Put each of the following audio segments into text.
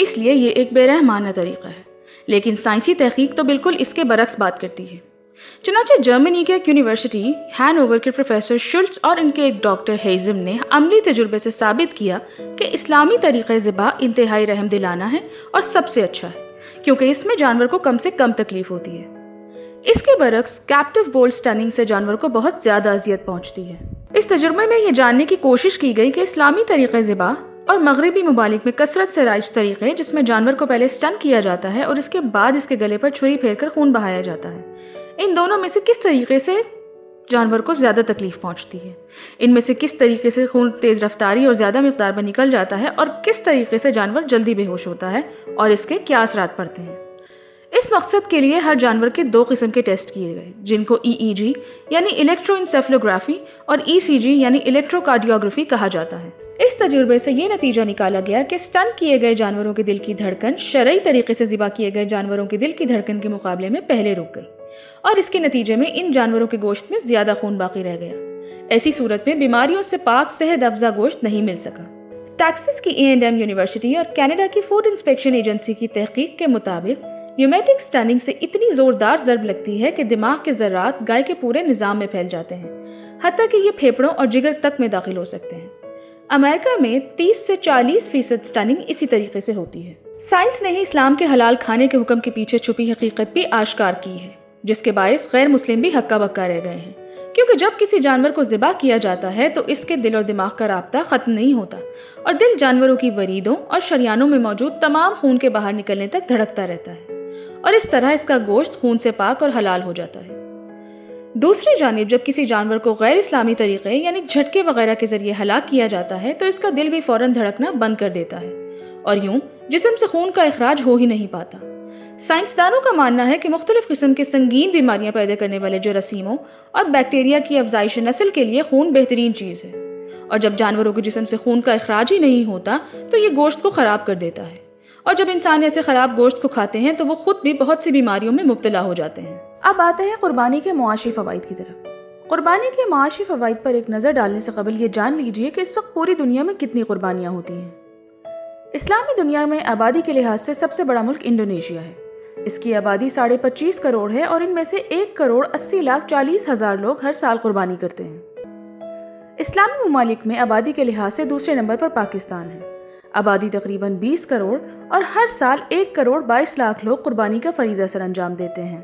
اس لیے یہ ایک بے رحمانہ طریقہ ہے، لیکن سائنسی تحقیق تو بالکل اس کے برعکس بات کرتی ہے۔ چنانچہ جرمنی کے ایک یونیورسٹی ہینوور کے پروفیسر شلٹز اور ان کے ایک ڈاکٹر ہیزم نے عملی تجربے سے ثابت کیا کہ اسلامی طریقہ ذبح انتہائی رحم دلانہ ہے اور سب سے اچھا ہے، کیونکہ اس میں جانور کو کم سے کم تکلیف ہوتی ہے۔ اس کے برعکس کیپٹیو بول سٹننگ سے جانور کو بہت زیادہ اذیت پہنچتی ہے۔ اس تجربے میں یہ جاننے کی کوشش کی گئی کہ اسلامی طریقہ ذبح اور مغربی ممالک میں کثرت سے رائج طریقے جس میں جانور کو پہلے سٹن کیا جاتا ہے اور اس کے بعد اس کے گلے پر چھری پھیر کر خون بہایا جاتا ہے، ان دونوں میں سے کس طریقے سے جانور کو زیادہ تکلیف پہنچتی ہے، ان میں سے کس طریقے سے خون تیز رفتاری اور زیادہ مقدار میں نکل جاتا ہے، اور کس طریقے سے جانور جلدی بے ہوش ہوتا ہے اور اس کے کیا اثرات پڑتے ہیں۔ اس مقصد کے لیے ہر جانور کے 2 قسم کے ٹیسٹ کیے گئے، جن کو EEG یعنی الیکٹرو انسیفلوگرافی اور ECG یعنی الیکٹرو کارڈیوگرافی کہا جاتا ہے۔ اس تجربے سے یہ نتیجہ نکالا گیا کہ سٹن کیے گئے جانوروں کے دل کی دھڑکن شرعی طریقے سے ذبح کیے گئے جانوروں کے دل کی دھڑکن کے مقابلے میں پہلے رک گئی، اور اس کے نتیجے میں ان جانوروں کے گوشت میں زیادہ خون باقی رہ گیا۔ ایسی صورت میں بیماریوں سے پاک صحت افزا گوشت نہیں مل سکا۔ ٹیکساس کی A&M یونیورسٹی اور کینیڈا کی فوڈ انسپیکشن ایجنسی کی تحقیق کے مطابق نیومیٹک سٹننگ سے اتنی زوردار ضرب لگتی ہے کہ دماغ کے ذرات گائے کے پورے نظام میں پھیل جاتے ہیں، حتیٰ کہ یہ پھیپھڑوں اور جگر تک میں داخل ہو سکتے ہیں۔ امریکہ میں 30 سے 40% سٹننگ اسی طریقے سے ہوتی ہے۔ سائنس نے ہی اسلام کے حلال کھانے کے حکم کے پیچھے چھپی حقیقت بھی آشکار کی ہے، جس کے باعث غیر مسلم بھی ہکا بکا رہ گئے ہیں، کیونکہ جب کسی جانور کو ذبح کیا جاتا ہے تو اس کے دل اور دماغ کا رابطہ ختم نہیں ہوتا، اور دل جانوروں کی وریدوں اور شریانوں میں موجود تمام خون کے باہر نکلنے تک دھڑکتا رہتا ہے، اور اس طرح اس کا گوشت خون سے پاک اور حلال ہو جاتا ہے۔ دوسری جانب جب کسی جانور کو غیر اسلامی طریقے یعنی جھٹکے وغیرہ کے ذریعے ہلاک کیا جاتا ہے تو اس کا دل بھی فوراً دھڑکنا بند کر دیتا ہے، اور یوں جسم سے خون کا اخراج ہو ہی نہیں پاتا۔ سائنسدانوں کا ماننا ہے کہ مختلف قسم کے سنگین بیماریاں پیدا کرنے والے جراثیموں اور بیکٹیریا کی افزائش نسل کے لیے خون بہترین چیز ہے، اور جب جانوروں کے جسم سے خون کا اخراج ہی نہیں ہوتا تو یہ گوشت کو خراب کر دیتا ہے، اور جب انسان ایسے خراب گوشت کو کھاتے ہیں تو وہ خود بھی بہت سی بیماریوں میں مبتلا ہو جاتے ہیں۔ اب آتے ہیں قربانی کے معاشی فوائد کی طرف۔ قربانی کے معاشی فوائد پر ایک نظر ڈالنے سے قبل یہ جان لیجئے کہ اس وقت پوری دنیا میں کتنی قربانیاں ہوتی ہیں۔ اسلامی دنیا میں آبادی کے لحاظ سے سب سے بڑا ملک انڈونیشیا ہے۔ اس کی آبادی 25.5 کروڑ ہے، اور ان میں سے 1,80,40,000 لوگ ہر سال قربانی کرتے ہیں۔ اسلامی ممالک میں آبادی کے لحاظ سے دوسرے نمبر پر پاکستان ہے۔ آبادی تقریباً 20 کروڑ اور ہر سال 1,22,00,000 لوگ قربانی کا فریضہ سر انجام دیتے ہیں۔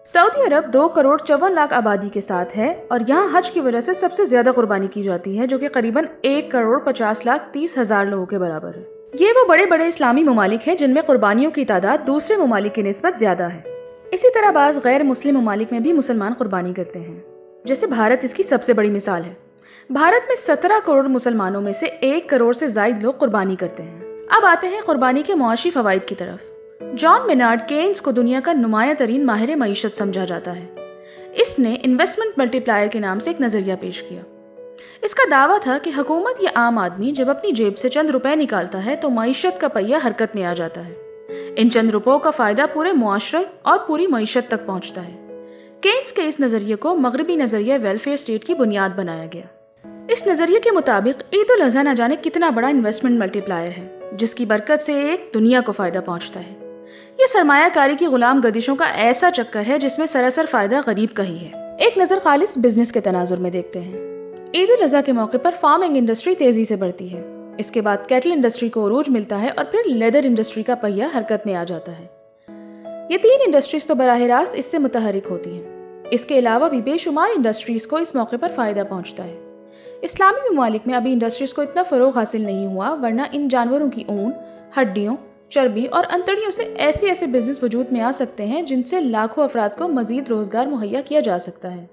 سعودی عرب 2,54,00,000 آبادی کے ساتھ ہے، اور یہاں حج کی وجہ سے سب سے زیادہ قربانی کی جاتی ہے، جو کہ قریباً 1,50,30,000 لوگوں کے برابر ہے۔ یہ وہ بڑے بڑے اسلامی ممالک ہیں جن میں قربانیوں کی تعداد دوسرے ممالک کی نسبت زیادہ ہے۔ اسی طرح بعض غیر مسلم ممالک میں بھی مسلمان قربانی کرتے ہیں، جیسے بھارت اس کی سب سے بڑی مثال ہے۔ بھارت میں 17 کروڑ مسلمانوں میں سے 1 کروڑ سے زائد لوگ قربانی کرتے ہیں۔ اب آتے ہیں قربانی کے معاشی فوائد کی طرف۔ جان مینارڈ کینز کو دنیا کا نمایاں ترین ماہر معیشت سمجھا جاتا ہے۔ اس نے انویسٹمنٹ ملٹی پلائر کے نام سے ایک نظریہ پیش کیا۔ اس کا دعویٰ تھا کہ حکومت یا عام آدمی جب اپنی جیب سے چند روپے نکالتا ہے تو معیشت کا پہیہ حرکت میں آ جاتا ہے۔ ان چند روپوں کا فائدہ پورے معاشرے اور پوری معیشت تک پہنچتا ہے۔ کینز کے اس نظریے کو مغربی نظریہ ویلفیئر اسٹیٹ کی بنیاد بنایا گیا۔ اس نظریے کے مطابق عید الاضحیٰ نہ جانے کتنا بڑا انویسٹمنٹ ملٹی پلائر ہے، جس کی برکت سے ایک دنیا کو فائدہ پہنچتا ہے۔ یہ سرمایہ کاری کی غلام گردشوں کا ایسا چکر ہے جس میں سراسر فائدہ غریب کا ہی ہے۔ ایک نظر خالص بزنس کے تناظر میں دیکھتے ہیں۔ عید الاضحیٰ کے موقع پر فارمنگ انڈسٹری تیزی سے بڑھتی ہے، اس کے بعد کیٹل انڈسٹری کو عروج ملتا ہے، اور پھر لیدر انڈسٹری کا پہیہ حرکت میں آ جاتا ہے۔ یہ 3 انڈسٹریز تو براہ راست اس سے متحرک ہوتی ہیں۔ اس کے علاوہ بھی بے شمار انڈسٹریز کو اس موقع پر فائدہ پہنچتا ہے۔ اسلامی ممالک میں ابھی انڈسٹریز کو اتنا فروغ حاصل نہیں ہوا، ورنہ ان جانوروں کی اون، ہڈیوں، چربی اور انتڑیوں سے ایسے بزنس وجود میں آ سکتے ہیں جن سے لاکھوں افراد کو مزید روزگار مہیا کیا جا سکتا ہے۔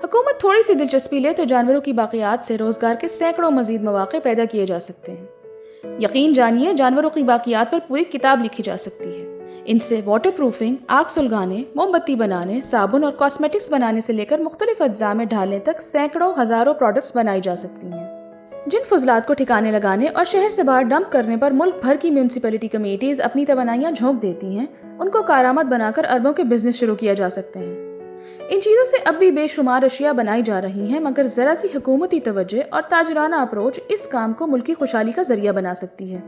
حکومت تھوڑی سی دلچسپی لے تو جانوروں کی باقیات سے روزگار کے سینکڑوں مزید مواقع پیدا کیے جا سکتے ہیں۔ یقین جانیے جانوروں کی باقیات پر پوری کتاب لکھی جا سکتی ہے۔ ان سے واٹر پروفنگ، آگ سلگانے، موم بتی بنانے، صابن اور کاسمیٹکس بنانے سے لے کر مختلف اجزاء میں ڈھالنے تک سینکڑوں ہزاروں پروڈکٹس بنائی جا سکتی ہیں۔ جن فضلات کو ٹھکانے لگانے اور شہر سے باہر ڈمپ کرنے پر ملک بھر کی میونسپلٹی کمیٹیز اپنی توانائیاں جھونک دیتی ہیں، ان کو کارآمد بنا کر اربوں کے بزنس شروع کیا جا سکتے ہیں۔ ان چیزوں سے اب بھی بے شمار اشیاء بنائی جا رہی ہیں، مگر ذرا سی حکومتی توجہ اور تاجرانہ اپروچ اس کام کو ملکی خوشحالی کا ذریعہ بنا سکتی ہے۔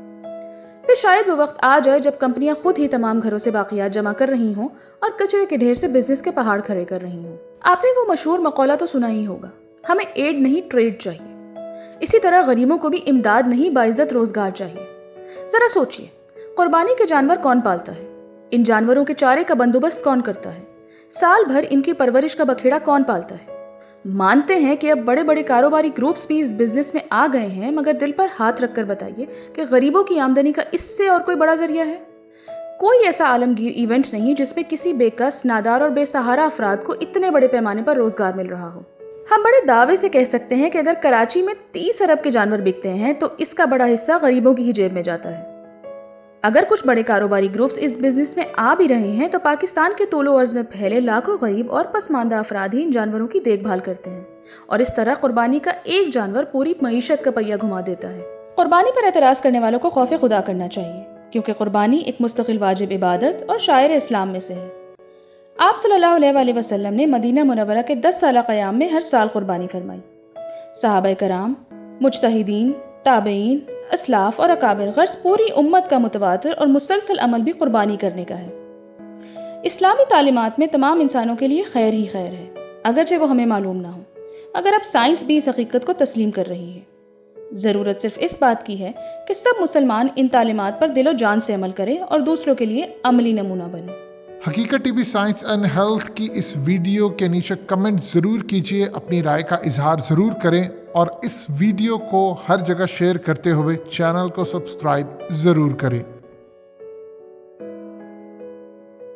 پھر شاید وہ وقت آ جائے جب کمپنیاں خود ہی تمام گھروں سے باقیات جمع کر رہی ہوں اور کچرے کے ڈھیر سے بزنس کے پہاڑ کھڑے کر رہی ہوں۔ آپ نے وہ مشہور مقولہ تو سنا ہی ہوگا، ہمیں ایڈ نہیں ٹریڈ چاہیے۔ اسی طرح غریبوں کو بھی امداد نہیں باعزت روزگار چاہیے۔ ذرا سوچئے، قربانی کے جانور کون پالتا ہے؟ ان جانوروں کے چارے کا بندوبست کون کرتا ہے؟ سال بھر ان کی پرورش کا بکھیڑا کون پالتا ہے؟ مانتے ہیں کہ اب بڑے بڑے کاروباری گروپس بھی اس بزنس میں آ گئے ہیں، مگر دل پر ہاتھ رکھ کر بتائیے کہ غریبوں کی آمدنی کا اس سے اور کوئی بڑا ذریعہ ہے؟ کوئی ایسا عالمگیر ایونٹ نہیں جس میں کسی بے کس، نادار اور بے سہارا افراد کو اتنے بڑے پیمانے پر روزگار مل رہا ہو۔ ہم بڑے دعوے سے کہہ سکتے ہیں کہ اگر کراچی میں 30 ارب کے جانور بکتے ہیں تو اس کا بڑا حصہ غریبوں کی ہی جیب میں جاتا ہے۔ اگر کچھ بڑے کاروباری گروپس اس بزنس میں آ بھی رہے ہیں تو پاکستان کے طول و عرض میں پھیلے لاکھوں غریب اور پسماندہ افراد ہی ان جانوروں کی دیکھ بھال کرتے ہیں، اور اس طرح قربانی کا ایک جانور پوری معیشت کا پہیہ گھما دیتا ہے۔ قربانی پر اعتراض کرنے والوں کو خوف خدا کرنا چاہیے، کیونکہ قربانی ایک مستقل واجب عبادت اور شاعر اسلام میں سے ہے۔ آپ صلی اللہ علیہ وآلہ وسلم نے مدینہ منورہ کے 10 سالہ قیام میں ہر سال قربانی فرمائی۔ صحابہ کرام، مجتہدین، تابعین، اسلاف اور اکابر غرض پوری امت کا متواتر اور مسلسل عمل بھی قربانی کرنے کا ہے۔ اسلامی تعلیمات میں تمام انسانوں کے لیے خیر ہی خیر ہے، اگرچہ وہ ہمیں معلوم نہ ہو، مگر اب سائنس بھی اس حقیقت کو تسلیم کر رہی ہے۔ ضرورت صرف اس بات کی ہے کہ سب مسلمان ان تعلیمات پر دل و جان سے عمل کریں اور دوسروں کے لیے عملی نمونہ بنیں۔ حقیقت T V science and health کی اس ویڈیو کے نیچے کمنٹ ضرور کیجیے، اپنی رائے کا اظہار ضرور کریں، اور اس ویڈیو کو ہر جگہ شیئر کرتے ہوئے چینل کو سبسکرائب ضرور کریں۔